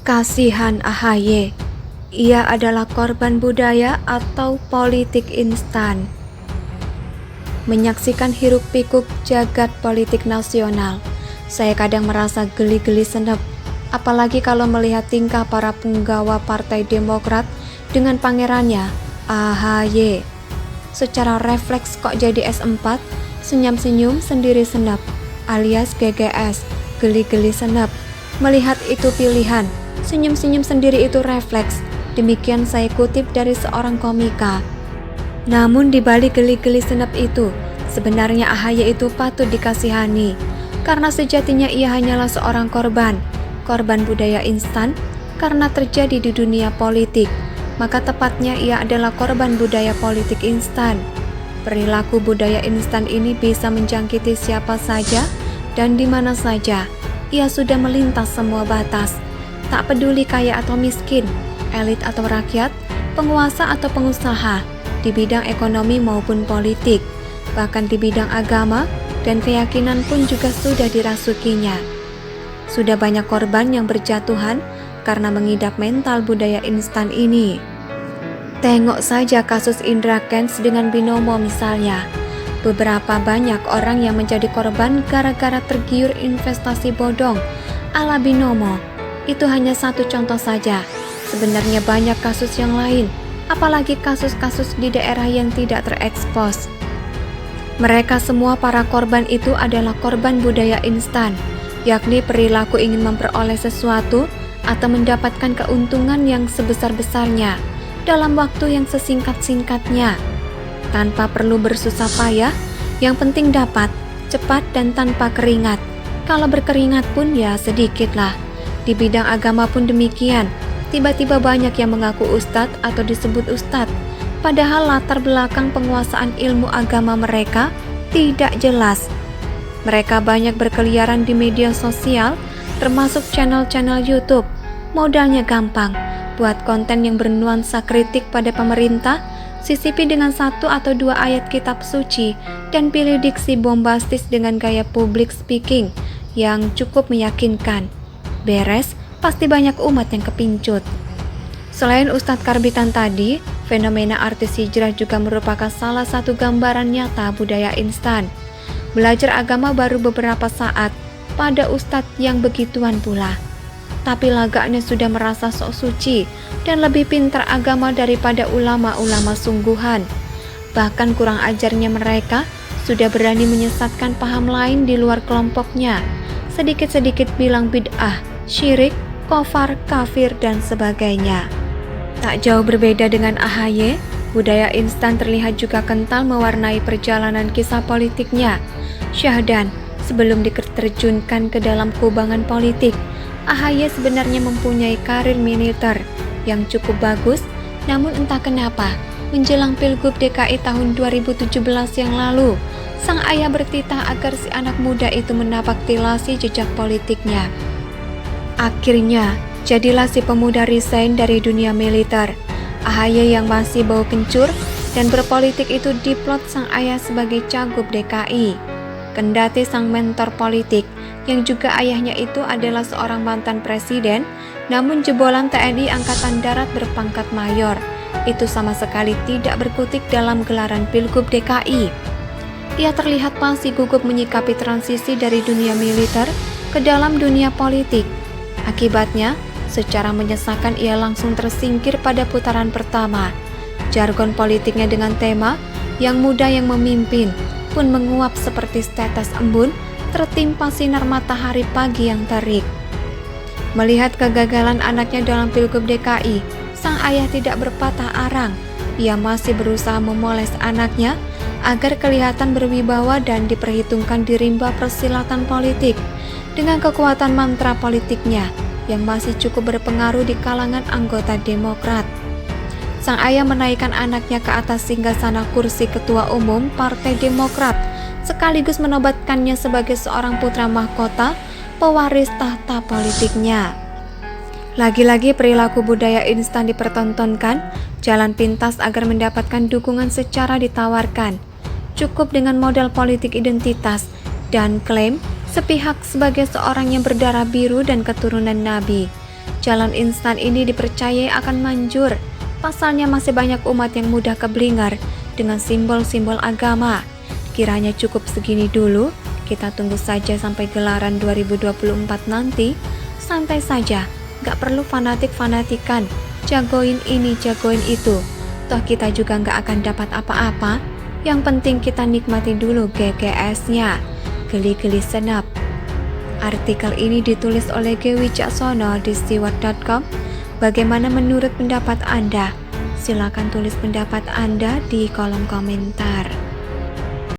Kasihan AHY, ia adalah korban budaya atau politik instan. Menyaksikan hiruk-pikuk jagat politik nasional, saya kadang merasa geli-geli senep, apalagi kalau melihat tingkah para penggawa Partai Demokrat dengan pangerannya, AHY. Secara refleks kok jadi S4, senyum-senyum sendiri senep, alias GGS, geli-geli senep. Melihat itu pilihan, senyum-senyum sendiri itu refleks. Demikian saya kutip dari seorang komika. Namun di balik geli-geli senep itu, sebenarnya AHY itu patut dikasihani. Karena sejatinya ia hanyalah seorang korban budaya instan karena terjadi di dunia politik. Maka tepatnya ia adalah korban budaya politik instan. Perilaku budaya instan ini bisa menjangkiti siapa saja dan di mana saja. Ia sudah melintas semua batas. Tak peduli kaya atau miskin, elit atau rakyat, penguasa atau pengusaha, di bidang ekonomi maupun politik, bahkan di bidang agama dan keyakinan pun juga sudah dirasukinya. Sudah banyak korban yang berjatuhan karena mengidap mental budaya instan ini. Tengok saja kasus Indra Kents dengan Binomo misalnya. Beberapa banyak orang yang menjadi korban gara-gara tergiur investasi bodong ala Binomo. Itu hanya satu contoh saja. Sebenarnya banyak kasus yang lain, apalagi kasus-kasus di daerah yang tidak terekspos. Mereka semua para korban itu adalah korban budaya instan, yakni perilaku ingin memperoleh sesuatu atau mendapatkan keuntungan yang sebesar-besarnya dalam waktu yang sesingkat-singkatnya. Tanpa perlu bersusah payah, yang penting dapat, cepat dan tanpa keringat. Kalau berkeringat pun ya sedikitlah. Di bidang agama pun demikian. Tiba-tiba banyak yang mengaku ustadz atau disebut ustadz, padahal latar belakang penguasaan ilmu agama mereka tidak jelas. Mereka banyak berkeliaran di media sosial, termasuk channel-channel YouTube. Modalnya gampang, buat konten yang bernuansa kritik pada pemerintah, sisipi dengan 1 atau 2 ayat kitab suci, dan pilih diksi bombastis dengan gaya public speaking yang cukup meyakinkan. Beres, pasti banyak umat yang kepincut. Selain Ustadz Karbitan tadi, fenomena artis hijrah juga merupakan salah satu gambaran nyata budaya instan. Belajar agama baru beberapa saat pada ustadz yang begituan pula. Tapi lagaknya sudah merasa sok suci dan lebih pintar agama daripada ulama-ulama sungguhan. Bahkan kurang ajarnya mereka sudah berani menyesatkan paham lain di luar kelompoknya. Sedikit-sedikit bilang bid'ah, syirik, kofar, kafir, dan sebagainya. Tak jauh berbeda dengan AHY, budaya instan terlihat juga kental mewarnai perjalanan kisah politiknya. Syahdan, sebelum diterjunkan ke dalam kubangan politik, AHY sebenarnya mempunyai karir militer yang cukup bagus, namun entah kenapa, menjelang Pilgub DKI tahun 2017 yang lalu, sang ayah bertitah agar si anak muda itu menapak tilasi jejak politiknya. Akhirnya, jadilah si pemuda resign dari dunia militer. AHY yang masih bau kencur dan berpolitik itu diplot sang ayah sebagai cagup DKI. Kendati sang mentor politik, yang juga ayahnya itu adalah seorang mantan presiden, namun jebolan TNI Angkatan Darat berpangkat mayor, itu sama sekali tidak berkutik dalam gelaran Pilgub DKI. Ia terlihat masih gugup menyikapi transisi dari dunia militer ke dalam dunia politik. Akibatnya, secara menyesakan ia langsung tersingkir pada putaran pertama. Jargon politiknya dengan tema yang muda yang memimpin pun menguap seperti tetes embun tertimpa sinar matahari pagi yang terik. Melihat kegagalan anaknya dalam Pilgub DKI, sang ayah tidak berpatah arang. Ia masih berusaha memoles anaknya agar kelihatan berwibawa dan diperhitungkan di rimba persilatan politik dengan kekuatan mantra politiknya yang masih cukup berpengaruh di kalangan anggota Demokrat. Sang ayah menaikkan anaknya ke atas singgasana kursi ketua umum Partai Demokrat, sekaligus menobatkannya sebagai seorang putra mahkota pewaris tahta politiknya. Lagi-lagi perilaku budaya instan dipertontonkan, jalan pintas agar mendapatkan dukungan secara ditawarkan. Cukup dengan modal politik identitas dan klaim sepihak sebagai seorang yang berdarah biru dan keturunan nabi. Jalan instan ini dipercayai akan manjur. Pasalnya masih banyak umat yang mudah keblinger dengan simbol-simbol agama. Kiranya cukup segini dulu, kita tunggu saja sampai gelaran 2024 nanti. Santai saja, gak perlu fanatik-fanatikan, jagoin ini, jagoin itu. Toh kita juga gak akan dapat apa-apa. Yang penting kita nikmati dulu GGS-nya. Geli-geli senap. Artikel ini ditulis oleh G. Wicaksono di steward.com. Bagaimana menurut pendapat Anda? Silakan tulis pendapat Anda di kolom komentar.